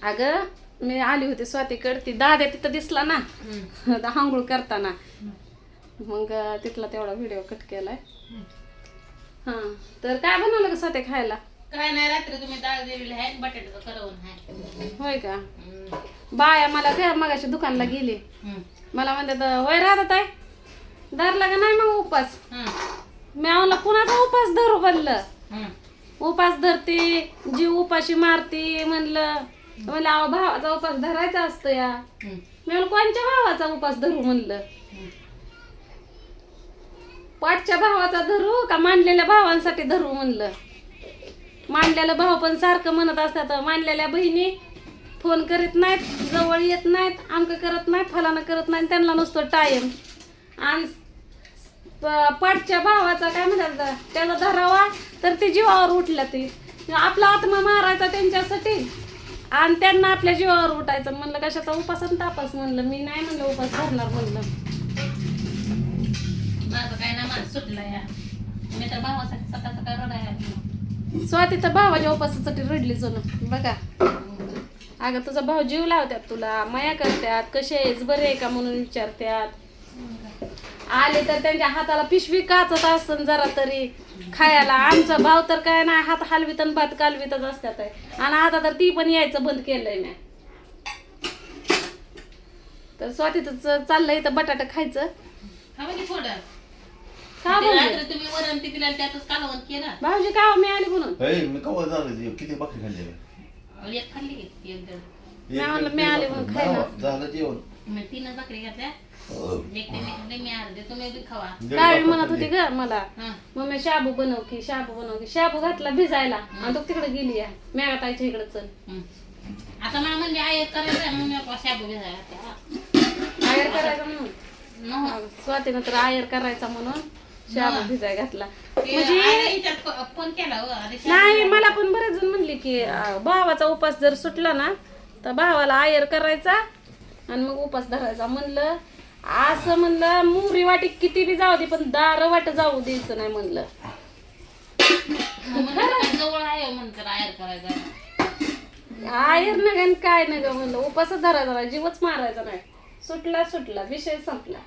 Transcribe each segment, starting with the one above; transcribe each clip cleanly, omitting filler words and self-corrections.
अगं मी आली होती स्वातीकडे, ती दाद्या तिथं दिसला ना आंघोळ करताना, मग तिथला तेवढा व्हिडिओ कट केलाय. हा तर काय बनवलं का स्वाती खायला? काय नाही, रात्री तुम्ही डाळ दिलेली आहे, बटाट्याचं करवून आहे. होय का? बाया मला त्या मगाशी दुकानला गेली, मला म्हणतात होय राहत आहे धरला का नाही मग उपास. मी म्हणलं कुणाचा उपास धरू बनलं, उपास धरते जीव उपाशी मारते म्हणलं. म्हणलं अहो भावाचा उपास धरायचा असतो या. मी म्हणलं कोणच्या भावाचा उपास धरू म्हणलं, पाठच्या भावाचा धरू का मांडलेल्या भावांसाठी धरू म्हणलं. मांडलेला भाऊ पण सारखं म्हणत असतात मांडलेल्या बहिणी फोन करीत नाहीत, जवळ येत नाहीत, आमकं करत नाहीत, फलानं करत नाही, त्यांना नसतो टाइम. आणि पाठच्या भावाचा काय म्हणतात त्याचा धरावा तर ती जीवावर उठल्या, ती आपला आत्मा मारायचा त्यांच्यासाठी आणि त्यांना आपल्या जीवावर उठायचं. म्हणलं कशाचा उपास आणि तापास म्हणलं, मी नाही म्हणलं उपास धरणार म्हणलं. माझं काय ना माझं सुटलं या, मी तर भावासाठी सकाळ सकाळ रडायला. स्वाती तर भावाच्या उपासासाठी रडली जणू बघा. अगं तुझा भाऊ जीव लावतात तुला, माया करतात, कसे आहेस बरे आहे का म्हणून विचारतात. आले तर त्यांच्या हाताला पिशवी काचत असतं जरा तरी खायला. आमचा भाव तर काय नाही, हात हलवीत आणि भात कालवीतच असतात आहे. आणि आता तर ती पण यायचं बंद केलंय मी. तर स्वातीच चाललंय तर बटाटा खायचं. का तुम्ही वरण तिला त्यातच कालवण केलं भाऊजी का मी आली म्हणून मी कवा झालं किती बाकी खाल्ले एक खाल्ली एक दड. मी आले म्हणून खायला. झालं जेवण. मी 3 भाकरी घातल्या, एक ते मी खाल्ली, मी अर्धे तुम्ही बी खावा. काय म्हणत होती ग मला, हा. मग मी शाबू बनव की शाबू बनव की. शाबू घातला भिजायला आणि तो तिकडे गेली या मेळा ताईच्या इकडे चल. आता मला म्हणजे आयत करायचं म्हणून मी आपला शाबू भिजायला आयर करायचा म्हणून स्वातीनं तर आयर करायचा म्हणून शाबू भिजाय घातला. म्हणजे फोन केला हो, नाही मला पण बरेच जण म्हणले की भावाचा उपास जर सुटला ना तर भावाला आयर करायचा आणि मग उपास धरायचा. म्हणलं असं म्हणलं मुरी वाटी किती बी जाऊ दे पण दार वाट जाऊ द्यायचं नाही म्हणलं. जवळ आहे म्हणतात आयर करायचा. आयर न काय न ग म्हणलं, उपासच धरायचा नाही, जीवच मारायचा नाही. सुटला विषय संपला.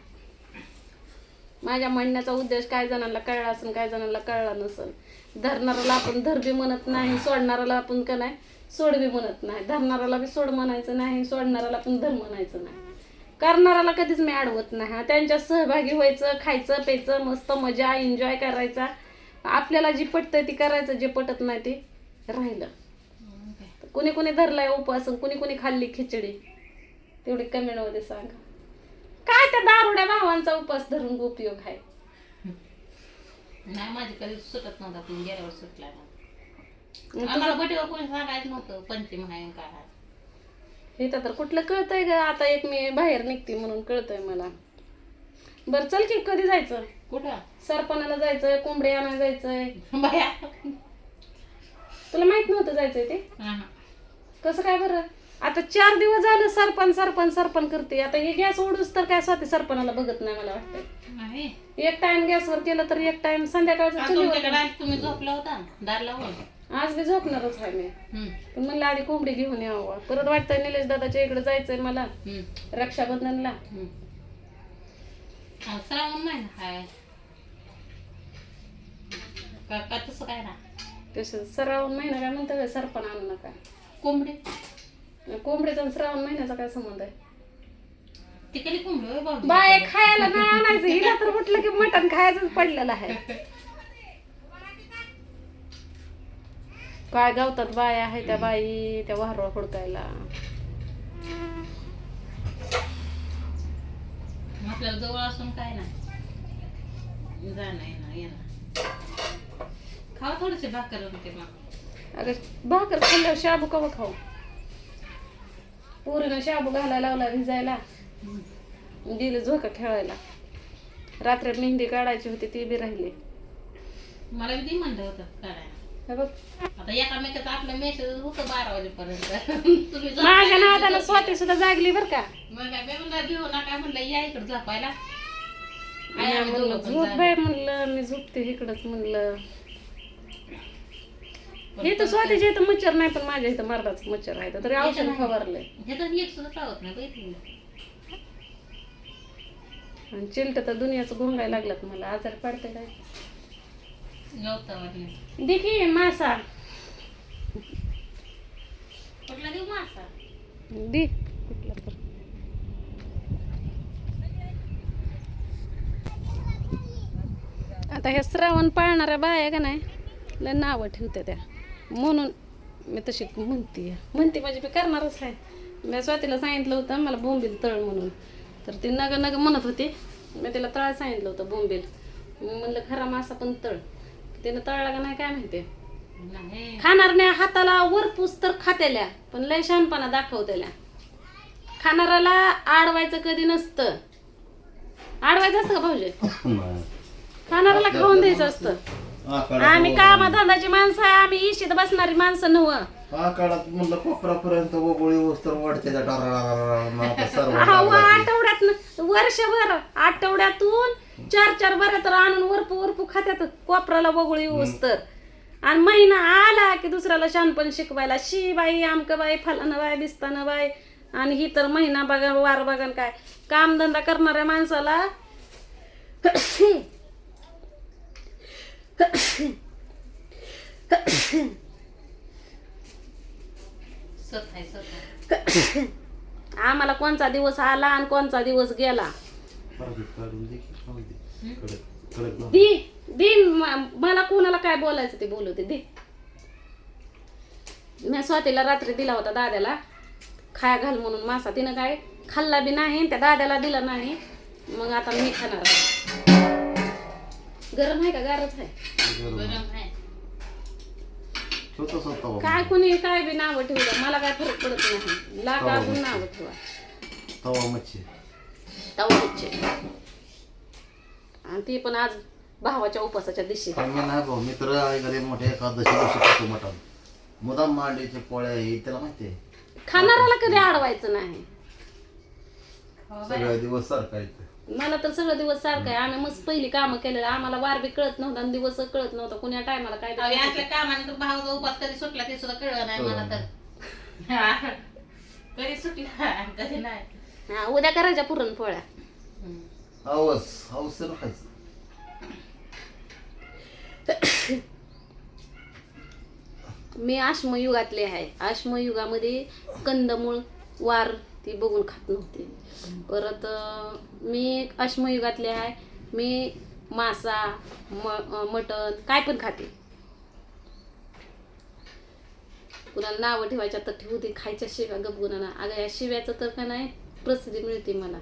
माझ्या म्हणण्याचा उद्देश काय जणांना कळला असेल, काय जणांना कळला नसेल. धरणाऱ्याला आपण धर बी म्हणत नाही, सोडणाऱ्याला आपण का नाही सोड बी म्हणत नाही. धरणाऱ्याला बी सोड म्हणायचं नाही, सोडणाऱ्याला पण धर म्हणायचं नाही. करणाऱ्याला कधीच मी अडवत नाही. हा त्यांच्या सहभागी व्हायचं, खायचं प्यायचं, मस्त मजा एन्जॉय करायचा. आपल्याला जी पटतं ती करायचं, जे पटत नाही ते राहिलं. कुणी कुणी धरलाय उपवास, कुणी कुणी खाल्ली खिचडी, तेवढी कमेंटमध्ये सांगा. काय त्या दारुड्या भावांचा उपास धरून उपयोग आहे? नाही माझी कधी सुटत नव्हता, तुम्ही गेल्यावर सुटला. आम्हाला बटीवर कोणी सांगायचं नव्हतं पंचमी आहे काय आहे. हे तर कुठलं कळतंय ग, आता एक मी बाहेर निघते म्हणून कळतंय मला. बरं चल की कधी जायचं? कुठं? सरपणाला जायचंय, कोंबडी आणायला जायचंय. बाया तुला माहित नव्हतं जायचंय ते? कसं काय बरं? आता 4 दिवस झालं सरपण करते. आता हे गॅस ओढूस तर काय स्वाती सरपणाला बघत नाही मला वाटतंय. एक टाइम गॅसवर केलं तर एक टाइम संध्याकाळचं चुलीवर. तुम्ही झोपला होता दार लावून? आज मी झोपणारच आहे मी, पण म्हणलं आधी कोंबडी घेऊन यावं. परत वाटतंय निलेश दादाच्या इकडे जायचंय मला रक्षाबंधनला. श्रावण महिना हाय का तसं काय ना, तसं श्रावण महिना काय म्हणतं सरपण आणू नका. कोंबडीचा आणि श्रावण महिन्याचा काय संबंध आहे? तिकडे कोंबडी बाय खायला नाही आणायचं, हिला तर म्हटलं की मटण खायचंच पडलेलं आहे. काय गावतात बाया आहे त्या बाई त्या वाहरवा हुडकायला. आपल्याला जवळ असून काय नाही जाणं येणं. खावा थोडेसे भाकर होते मग. अगं भाकर खाल्ल्यावर शाबू कवा खाऊ? पोरीनं शाबू घालायला लावला भिजायला, दिलं झोका खेळायला. रात्री मेहंदी काढायची होती ती बी राहिली. मला बी ती म्हणलं होतं काढायला. आता एकामेकाचं आपलं मेसेज होतं 12 वाजेपर्यंत. तुम्ही माझ्या नादाला स्वाती सुद्धा जागली बर का. मग काय म्हणलं घेऊ नका, म्हणलं या इकडे झोपायला. झोप बाय म्हणलं, मी झोपते इकडंच म्हणलं. हे तर स्वतःच्या इथं मच्छर नाही, पण माझ्या इथं मरणाचं मच्छर आहे तरी औषध फवारलंय. हे तर एक सुद्धा चावत नाही बघितलं. आणि चिलट तर दुनियाचं घोंगायला लागलात मला, आजारी पडते काय. गवतावर देखी मासा कुठला देऊ मासा? दे कुठला तर. आता हे श्रावण पाळणाऱ्या बाया का नाही लय नावं ठेवते त्या, म्हणून मी तशी म्हणते म्हणजे मी करणारच आहे. मी स्वातीला सांगितलं होतं मला बोंबील तळ म्हणून, तर ती नग नग म्हणत होती. मी तिला तळायला सांगितलं होतं बोंबील. म्हणलं खरा मासा पण तळ. तिनं तळला का नाही काय माहिती. नाही खाणार नाही हाताला वरपूस तर खात्याल्या, पण लय शहाणपणा दाखवतेल्या. खाणाऱ्याला आडवायचं कधी नसतं. आडवायचं असतं का भाऊजी? खाणाऱ्याला खाऊन द्यायचं असतं. आम्ही कामधंदाची माणसं आहे, आम्ही इशीत बसणारी माणसं नव्ह. हा काळात म्हणलं कोपरापर्यंत वगोळी वस्तर वाढते त्या आठवड्यात वर्षभर आठवड्यातून 4-4 बऱ्या तर आणून वरपू खात्यात कोपराला वगोळी वस्तर. आणि महिना आला की दुसऱ्याला शहाणपण शिकवायला, शी बाई आमक बाई फलानं बाय बिस्तानं बाय. आणि ही तर महिना बघा वार बघा काय. कामधंदा करणाऱ्या माणसाला आम्हाला कोणचा दिवस आला आणि कोणचा दिवस गेला. मला कोणाला काय बोलायचं ते बोलू दे. मी स्वातीला रात्री दिला होता दाद्याला खाया घाल म्हणून मासा. तिनं काय खाल्ला बी नाही, त्या दाद्याला दिला नाही. मग आता मी खाणार आहे. गरम आहे का गारच आहे? गरम आहे. काय कोणी काय बी नावं ठेवलं मला काय फरक पडत नाही. लागा अजून नावं ठेवा. तवा मच्छी आणि ती पण आज भावाच्या उपासाच्या दिवशी. नाही भाऊ, मी तर ऐकले मोठ्या एकादशी दिवशी खातो मटण. मुदाम मांडीचे पोळ्या हे त्याला माहितीये. खाणाऱ्याला कधी अडवायचं नाही. सगळ्या दिवस सारखा मला तर सगळं दिवस सारखं आहे. आम्ही मस्त पहिली कामं केलेलं, आम्हाला वार बी कळत नव्हता आणि दिवस कळत नव्हता. कुण्या टायमाला काय बी कळत आपल्या कामाने तर भावाचा उपास कधी सुटला ते सुद्धा कळलं नाही मला तर. कधी सुटला कधी नाही. नव्हतं. हा, उद्या करायच्या पुरणपोळ्या. हाऊस खायचं. मी आश्मयुगातले आहे. आश्मयुगामध्ये कंदमूळ वार ती बघून खात नव्हती. परत मी आश्मयुगातले आहे. मी मासा मटण काय पण खाते. कुणाला नावं ठेवायच्या तर ठेवू दे, खायच्या शिव्या गपगुणाला. अगं या शिव्याचं तर का नाही प्रसिद्धी मिळते मला.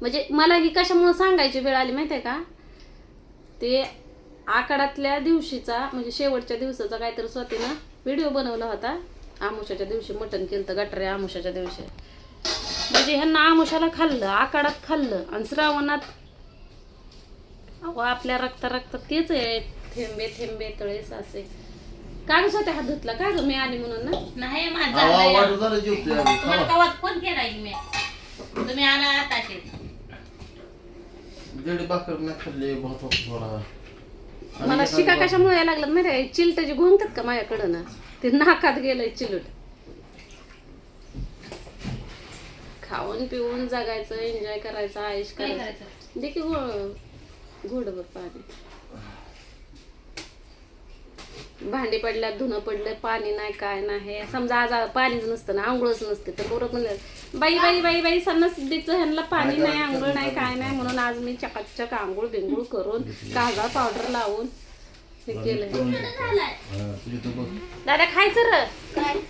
म्हणजे मला ही कशामुळे सांगायची वेळ आली माहिती आहे का. ते आखाडातल्या दिवशीचा म्हणजे शेवटच्या दिवसाचा काहीतरी स्वतःनं व्हिडिओ बनवला होता. आमुषाच्या दिवशी मटण केलं गटारे आमुषाच्या दिवशी. म्हणजे ह्यांना आमुषाला खाल्लं, आखाडात खाल्लं आणि श्रावणात आपल्या रक्त तेच आहे. थेंबे थेंबे तळे साचे. काय गं स्वतः हात धुतला काय गं मी आली म्हणून ना. नाही माझा जेवतोय तुम्हाला कवाच फोन केला की मी. तुम्ही आला आताशे. दीड भाकर नाही खाल्ली बहुत थोडा. मला शिका कशामुळे यायला लागलं माहिती आहे. चिलटाची घोंगतात का माझ्याकडं ना, ते नाकात गेलंय चिलट. खाऊन पिऊन जगायचं, एन्जॉय करायचं, आयुष करायचं. देखील घोडभर पाणी. भांडी पडल्यात, धुणं पडलं, पाणी नाही काय नाही. समजा आज पाणीच नसतं ना, आंघोळच नसते तर बरोबर म्हणलं बाई बाई बाई बाई सणासुदीचं ह्यांना पाणी नाही, आंघोळ नाही काय नाही. म्हणून आज मी चकाचक आंघोळ बिंघोळ करून काजळ पावडर लावून हे केलंय. दादा खायचं र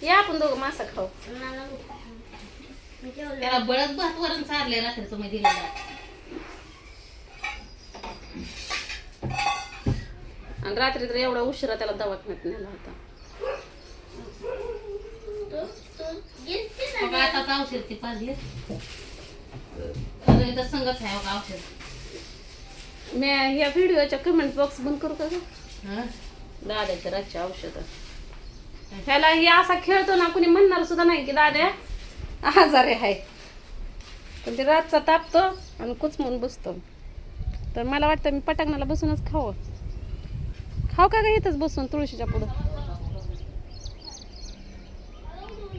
या आपण दोघं मासा खाऊ. त्याला बळच भात वरण चारले रात्री तुम्ही दिलेला. आणि रात्री तर एवढा उशिरा त्याला दवाखान्यात नेला होता. आता औषध ती पाजले संगत आहे औषध. मी ह्या व्हिडिओच्या कमेंट बॉक्स बंद करू का ग. दाद्याच्या रातच्या औषध ह्याला हे असा खेळतो ना, कुणी म्हणणार सुद्धा नाही की दाद्या आजारी आहे. पण ते रातचा तापतो आणि कुचमून बसतो. तर मला वाटतं मी पटांगणाला बसूनच खावं. खाऊ का इथंच बसून तुळशीच्या पुढं